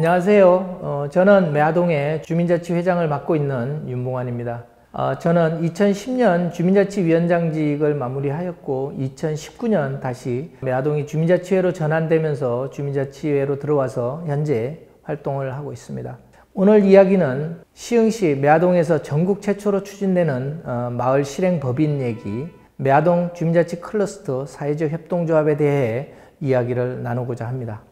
안녕하세요. 저는 매화동의 주민자치회장을 맡고 있는 윤봉환입니다. 저는 2010년 주민자치위원장직을 마무리하였고 2019년 다시 매화동이 주민자치회로 전환되면서 주민자치회로 들어와서 현재 활동을 하고 있습니다. 오늘 이야기는 시흥시 매화동에서 전국 최초로 추진되는 마을 실행법인 얘기, 매화동 주민자치 클러스터 사회적 협동조합에 대해 이야기를 나누고자 합니다.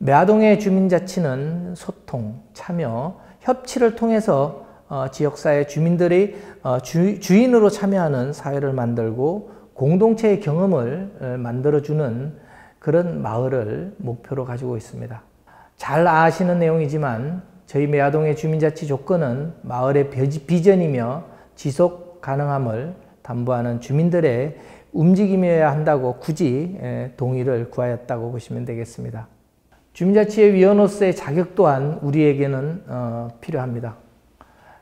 매화동의 주민자치는 소통, 참여, 협치를 통해서 지역사회 주민들이 주인으로 참여하는 사회를 만들고 공동체의 경험을 만들어주는 그런 마을을 목표로 가지고 있습니다. 잘 아시는 내용이지만 저희 매화동의 주민자치 조건은 마을의 비전이며 지속 가능함을 담보하는 주민들의 움직임이어야 한다고 굳이 동의를 구하였다고 보시면 되겠습니다. 주민자치의 위원으로서의 자격 또한 우리에게는 필요합니다.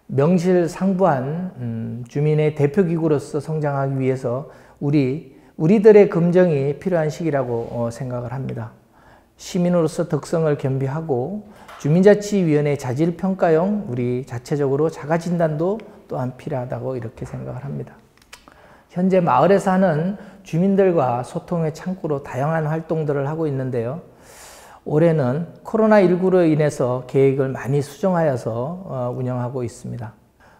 명실상부한 주민의 대표기구로서 성장하기 위해서 우리들의 검증이 필요한 시기라고 생각을 합니다. 시민으로서 덕성을 겸비하고 주민자치위원회 자질평가용 우리 자체적으로 자가진단도 또한 필요하다고 이렇게 생각을 합니다. 현재 마을에서 하는 주민들과 소통의 창구로 다양한 활동들을 하고 있는데요. 올해는 코로나19로 인해서 계획을 많이 수정하여서 운영하고 있습니다.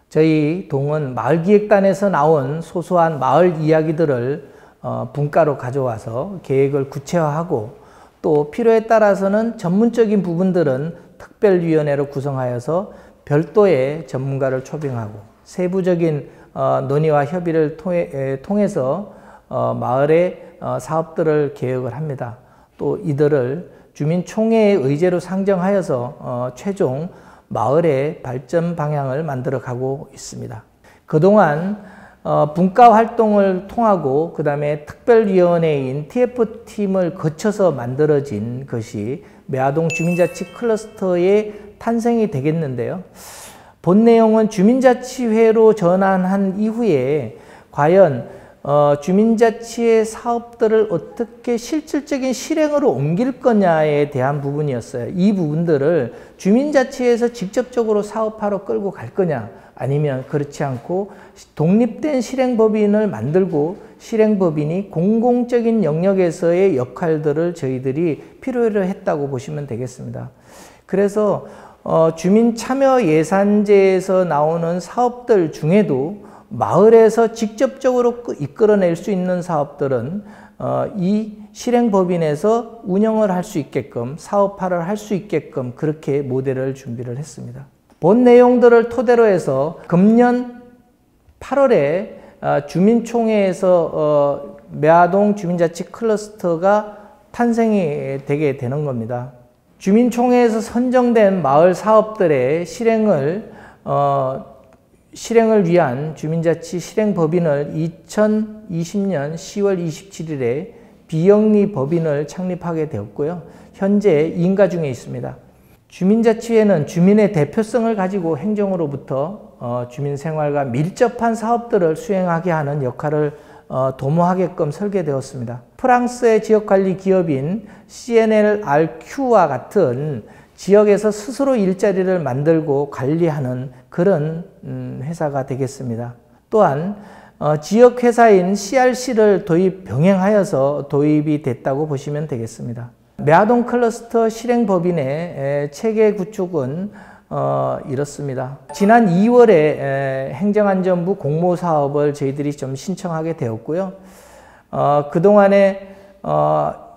저희 동은 마을기획단에서 나온 소소한 마을 이야기들을 분과로 가져와서 계획을 구체화하고 또 필요에 따라서는 전문적인 부분들은 특별위원회로 구성하여서 별도의 전문가를 초빙하고 세부적인 논의와 협의를 통해서 마을의 사업들을 계획을 합니다. 또 이들을 주민총회의 의제로 상정하여서 최종 마을의 발전 방향을 만들어 가고 있습니다. 그동안 분과 활동을 통하고 그 다음에 특별위원회인 TF팀을 거쳐서 만들어진 것이 매화동 주민자치 클러스터의 탄생이 되겠는데요. 본 내용은 주민자치회로 전환한 이후에 과연 주민자치의 사업들을 어떻게 실질적인 실행으로 옮길 거냐에 대한 부분이었어요. 이 부분들을 주민자치에서 직접적으로 사업화로 끌고 갈 거냐, 아니면 그렇지 않고 독립된 실행법인을 만들고 실행법인이 공공적인 영역에서의 역할들을 저희들이 필요로 했다고 보시면 되겠습니다. 그래서 주민참여예산제에서 나오는 사업들 중에도 마을에서 직접적으로 이끌어낼 수 있는 사업들은 이 실행법인에서 운영을 할 수 있게끔 사업화를 할 수 있게끔 그렇게 모델을 준비를 했습니다. 본 내용들을 토대로 해서 금년 8월에 주민총회에서 매화동 주민자치 클러스터가 탄생이 되게 되는 겁니다. 주민총회에서 선정된 마을 사업들의 실행을 위한 주민자치 실행법인을 2020년 10월 27일에 비영리 법인을 창립하게 되었고요. 현재 인가 중에 있습니다. 주민자치회는 주민의 대표성을 가지고 행정으로부터 주민생활과 밀접한 사업들을 수행하게 하는 역할을 도모하게끔 설계되었습니다. 프랑스의 지역관리 기업인 CNLRQ와 같은 지역에서 스스로 일자리를 만들고 관리하는 그런 회사가 되겠습니다. 또한 지역회사인 CRC를 병행하여서 도입이 됐다고 보시면 되겠습니다. 매화동 클러스터 실행법인의 체계 구축은 이렇습니다. 지난 2월에 행정안전부 공모사업을 저희들이 좀 신청하게 되었고요. 그동안에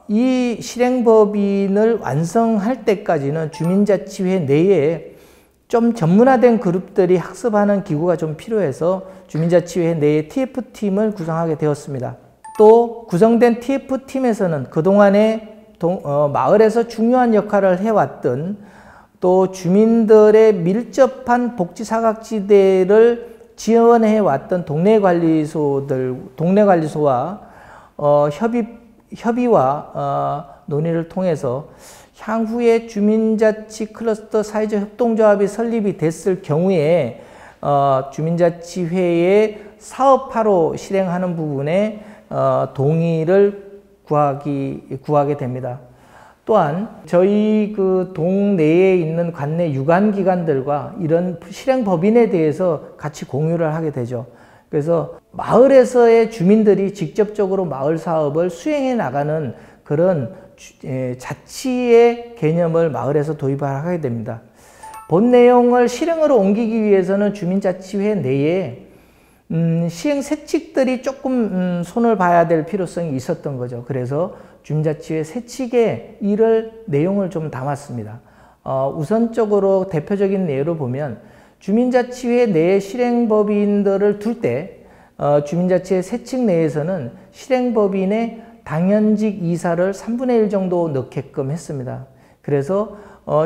이 실행법인을 완성할 때까지는 주민자치회 내에 좀 전문화된 그룹들이 학습하는 기구가 좀 필요해서 주민자치회 내에 TF팀을 구성하게 되었습니다. 또 구성된 TF팀에서는 그동안에 마을에서 중요한 역할을 해왔던 또 주민들의 밀접한 복지사각지대를 지원해왔던 동네관리소와 협의와 논의를 통해서 향후에 주민자치 클러스터 사회적 협동조합이 설립이 됐을 경우에 주민자치회의 사업화로 실행하는 부분에 동의를 구하게 됩니다. 또한 저희 그 동네에 있는 관내 유관기관들과 이런 실행법인에 대해서 같이 공유를 하게 되죠. 그래서 마을에서의 주민들이 직접적으로 마을 사업을 수행해 나가는 그런 자치의 개념을 마을에서 도입을 하게 됩니다. 본 내용을 실행으로 옮기기 위해서는 주민자치회 내에 시행 세칙들이 조금 손을 봐야 될 필요성이 있었던 거죠. 그래서 주민자치회 세칙의 내용을 좀 담았습니다. 우선적으로 대표적인 예로 보면 주민자치회 내 실행법인들을 둘 때 주민자치회 세칙 내에서는 실행법인의 당연직 이사를 3분의 1 정도 넣게끔 했습니다. 그래서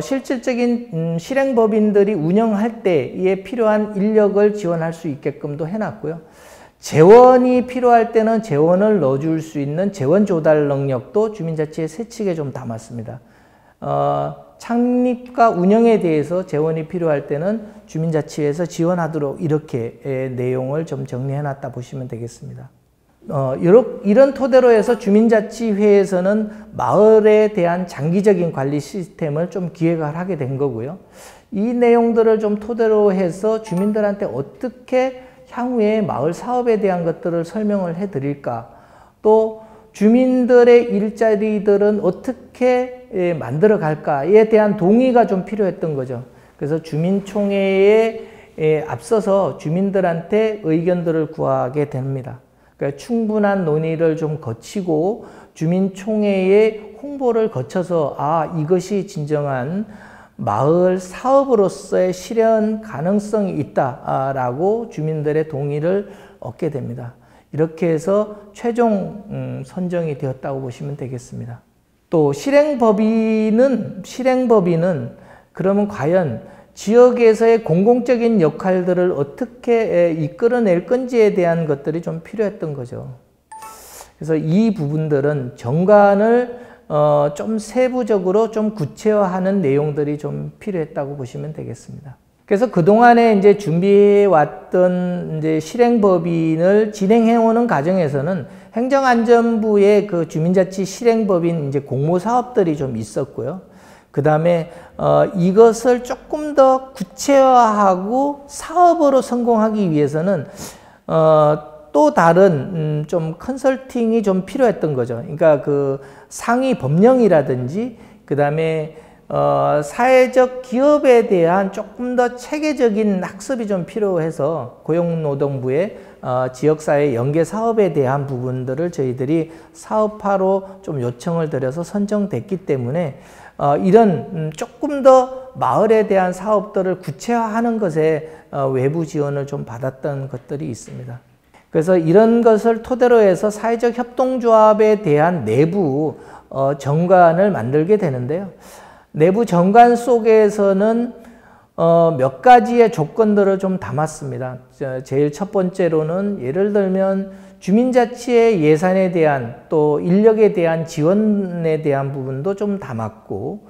실질적인 실행법인들이 운영할 때에 필요한 인력을 지원할 수 있게끔도 해놨고요. 재원이 필요할 때는 재원을 넣어줄 수 있는 재원 조달 능력도 주민자치회 세칙에 좀 담았습니다. 창립과 운영에 대해서 재원이 필요할 때는 주민자치회에서 지원하도록 이렇게 내용을 좀 정리해놨다 보시면 되겠습니다. 이런 토대로 해서 주민자치회에서는 마을에 대한 장기적인 관리 시스템을 좀 기획을 하게 된 거고요. 이 내용들을 좀 토대로 해서 주민들한테 어떻게 향후에 마을 사업에 대한 것들을 설명을 해 드릴까, 또 주민들의 일자리들은 어떻게 만들어 갈까에 대한 동의가 좀 필요했던 거죠. 그래서 주민총회에 앞서서 주민들한테 의견들을 구하게 됩니다. 그러니까 충분한 논의를 좀 거치고 주민총회의 홍보를 거쳐서 이것이 진정한 마을 사업으로서의 실현 가능성이 있다라고 주민들의 동의를 얻게 됩니다. 이렇게 해서 최종 선정이 되었다고 보시면 되겠습니다. 또 실행법인은 그러면 과연 지역에서의 공공적인 역할들을 어떻게 이끌어낼 건지에 대한 것들이 좀 필요했던 거죠. 그래서 이 부분들은 정관을 좀 세부적으로 좀 구체화하는 내용들이 좀 필요했다고 보시면 되겠습니다. 그래서 그동안에 이제 준비해왔던 이제 실행법인을 진행해오는 과정에서는 행정안전부의 그 주민자치 실행법인 이제 공모사업들이 좀 있었고요. 그 다음에 이것을 조금 더 구체화하고 사업으로 성공하기 위해서는 또 다른 좀 컨설팅이 좀 필요했던 거죠. 그러니까 그 상위 법령이라든지 그 다음에 사회적 기업에 대한 조금 더 체계적인 학습이 좀 필요해서 고용노동부의 지역사회 연계 사업에 대한 부분들을 저희들이 사업화로 좀 요청을 드려서 선정됐기 때문에 이런 조금 더 마을에 대한 사업들을 구체화하는 것에 외부 지원을 좀 받았던 것들이 있습니다. 그래서 이런 것을 토대로 해서 사회적 협동조합에 대한 내부 정관을 만들게 되는데요. 내부 정관 속에서는 몇 가지의 조건들을 좀 담았습니다. 제일 첫 번째로는 예를 들면 주민자치의 예산에 대한 또 인력에 대한 지원에 대한 부분도 좀 담았고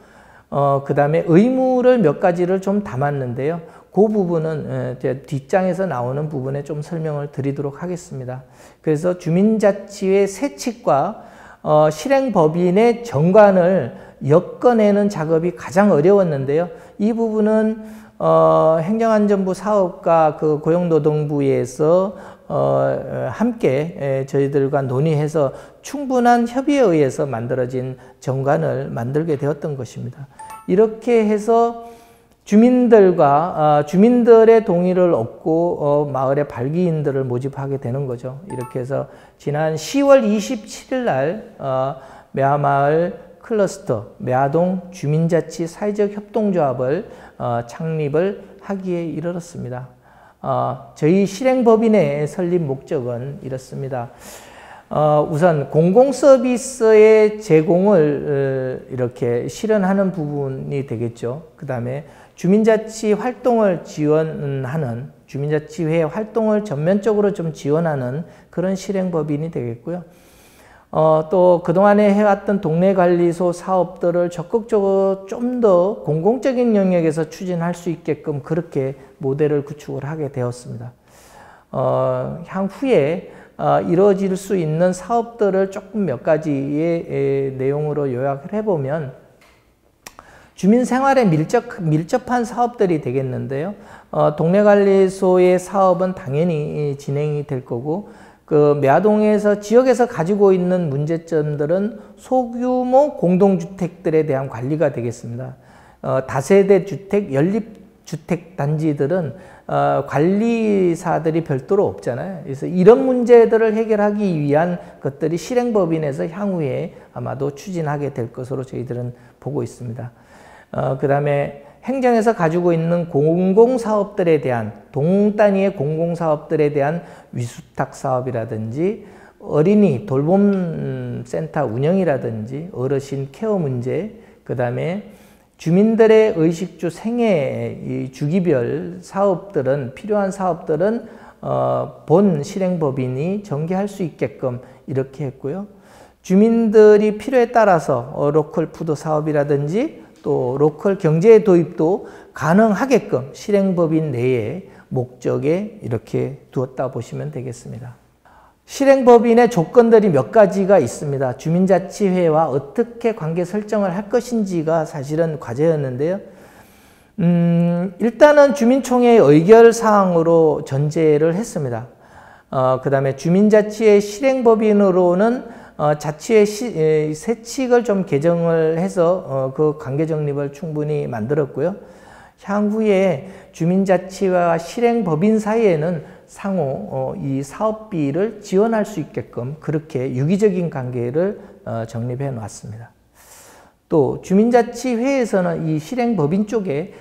그 다음에 의무를 몇 가지를 좀 담았는데요. 그 부분은 뒷장에서 나오는 부분에 좀 설명을 드리도록 하겠습니다. 그래서 주민자치회 세칙과 실행법인의 정관을 엮어내는 작업이 가장 어려웠는데요. 이 부분은 행정안전부 사업과 그 고용노동부에서 함께 저희들과 논의해서 충분한 협의에 의해서 만들어진 정관을 만들게 되었던 것입니다. 이렇게 해서 주민들의 동의를 얻고 마을의 발기인들을 모집하게 되는 거죠. 이렇게 해서 지난 10월 27일 날 매화마을 클러스터 매화동 주민자치 사회적 협동조합을 창립을 하기에 이르렀습니다. 저희 실행법인의 설립 목적은 이렇습니다. 우선 공공서비스의 제공을 이렇게 실현하는 부분이 되겠죠. 그 다음에 주민자치 활동을 지원하는 주민자치회 활동을 전면적으로 좀 지원하는 그런 실행법인이 되겠고요. 또 그동안에 해왔던 동네관리소 사업들을 적극적으로 좀 더 공공적인 영역에서 추진할 수 있게끔 그렇게 모델을 구축을 하게 되었습니다. 향후에 이루어질 수 있는 사업들을 조금 몇 가지의 내용으로 요약을 해보면 주민 생활에 밀접한 사업들이 되겠는데요. 동네관리소의 사업은 당연히 진행이 될 거고, 그 매화동에서 지역에서 가지고 있는 문제점들은 소규모 공동주택들에 대한 관리가 되겠습니다. 다세대 주택, 연립주택 단지들은 관리사들이 별도로 없잖아요. 그래서 이런 문제들을 해결하기 위한 것들이 실행법인에서 향후에 아마도 추진하게 될 것으로 저희들은 보고 있습니다. 그 다음에 행정에서 가지고 있는 공공사업들에 대한 동단위의 공공사업들에 대한 위수탁 사업이라든지 어린이 돌봄센터 운영이라든지 어르신 케어 문제, 그 다음에 주민들의 의식주 생애 이 주기별 사업들은 필요한 사업들은 본 실행법인이 전개할 수 있게끔 이렇게 했고요. 주민들이 필요에 따라서 로컬 푸드 사업이라든지 또 로컬 경제의 도입도 가능하게끔 실행법인 내에 목적에 이렇게 두었다 보시면 되겠습니다. 실행법인의 조건들이 몇 가지가 있습니다. 주민자치회와 어떻게 관계 설정을 할 것인지가 사실은 과제였는데요. 일단은 주민총회의 의결사항으로 전제를 했습니다. 그 다음에 주민자치회 실행법인으로는 자치회 세칙을 좀 개정을 해서 그 관계 정립을 충분히 만들었고요. 향후에 주민자치회와 실행법인 사이에는 상호 이 사업비를 지원할 수 있게끔 그렇게 유기적인 관계를 정립해 놨습니다. 또 주민자치회에서는 이 실행법인 쪽에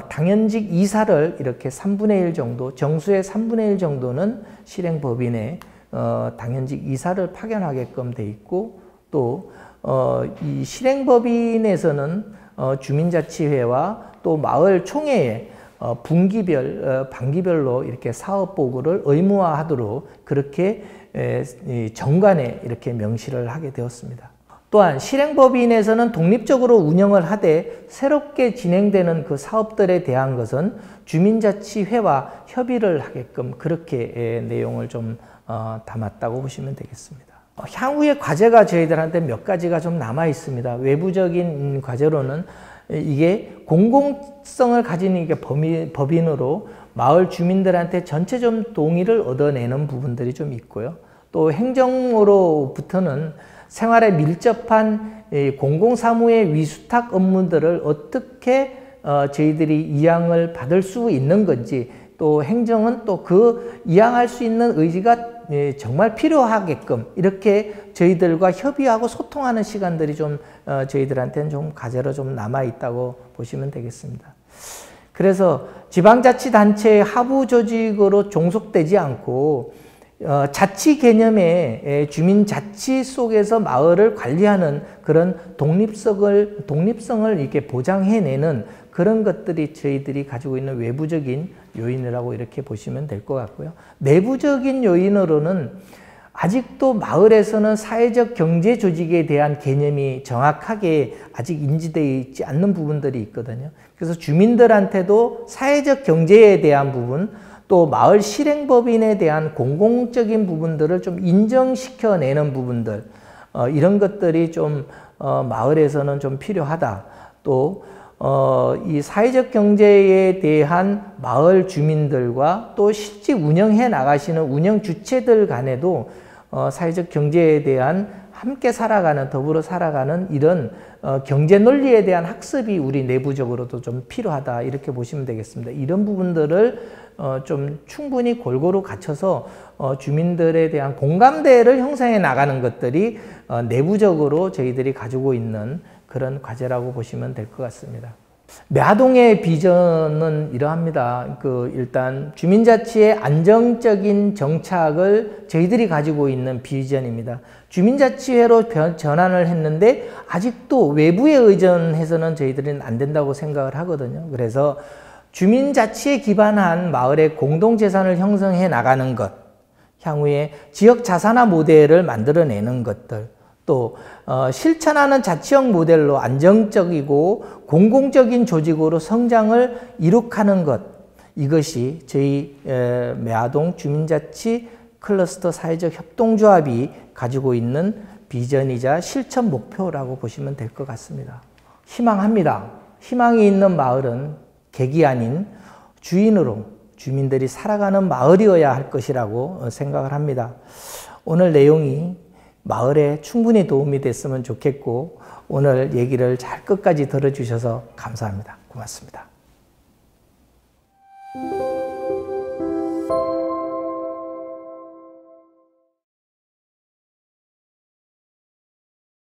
당연직 이사를 이렇게 3분의 1 정도, 정수의 3분의 1 정도는 실행법인에 당연직 이사를 파견하게끔 돼 있고, 또 이 실행법인에서는 주민자치회와 또 마을 총회에 분기별, 반기별로 이렇게 사업 보고를 의무화하도록 그렇게 정관에 이렇게 명시를 하게 되었습니다. 또한 실행법인에서는 독립적으로 운영을 하되 새롭게 진행되는 그 사업들에 대한 것은 주민자치회와 협의를 하게끔 그렇게 내용을 좀 담았다고 보시면 되겠습니다. 향후의 과제가 저희들한테 몇 가지가 좀 남아 있습니다. 외부적인 과제로는 이게 공공성을 가진 이게 법인으로 마을 주민들한테 전체 좀 동의를 얻어내는 부분들이 좀 있고요. 또 행정으로부터는 생활에 밀접한 공공사무의 위수탁 업무들을 어떻게 저희들이 이양을 받을 수 있는 건지, 또 행정은 또 그 이양할 수 있는 의지가 정말 필요하게끔 이렇게 저희들과 협의하고 소통하는 시간들이 좀 저희들한테는 좀 과제로 좀 남아 있다고 보시면 되겠습니다. 그래서 지방자치단체의 하부 조직으로 종속되지 않고 자치 개념의 주민자치 속에서 마을을 관리하는 그런 독립성을 이렇게 보장해내는 그런 것들이 저희들이 가지고 있는 외부적인 요인이라고 이렇게 보시면 될 것 같고요. 내부적인 요인으로는 아직도 마을에서는 사회적 경제 조직에 대한 개념이 정확하게 아직 인지되어 있지 않는 부분들이 있거든요. 그래서 주민들한테도 사회적 경제에 대한 부분, 또 마을 실행법인에 대한 공공적인 부분들을 좀 인정시켜내는 부분들, 이런 것들이 좀 마을에서는 좀 필요하다. 또 이 사회적 경제에 대한 마을 주민들과 또 실제 운영해 나가시는 운영 주체들 간에도 사회적 경제에 대한 함께 살아가는, 더불어 살아가는 이런 경제 논리에 대한 학습이 우리 내부적으로도 좀 필요하다, 이렇게 보시면 되겠습니다. 이런 부분들을 좀 충분히 골고루 갖춰서 주민들에 대한 공감대를 형성해 나가는 것들이 내부적으로 저희들이 가지고 있는 그런 과제라고 보시면 될 것 같습니다. 매화동의 비전은 이러합니다. 일단 주민자치의 안정적인 정착을 저희들이 가지고 있는 비전입니다. 주민자치회로 전환을 했는데 아직도 외부에 의존해서는 저희들은 안 된다고 생각을 하거든요. 그래서 주민자치에 기반한 마을의 공동재산을 형성해 나가는 것, 향후에 지역자산화 모델을 만들어내는 것들, 또 실천하는 자치형 모델로 안정적이고 공공적인 조직으로 성장을 이룩하는 것, 이것이 저희 매화동 주민자치 클러스터 사회적 협동조합이 가지고 있는 비전이자 실천 목표라고 보시면 될 것 같습니다. 희망합니다. 희망이 있는 마을은 객이 아닌 주인으로 주민들이 살아가는 마을이어야 할 것이라고 생각을 합니다. 오늘 내용이 마을에 충분히 도움이 됐으면 좋겠고 오늘 얘기를 잘 끝까지 들어주셔서 감사합니다. 고맙습니다.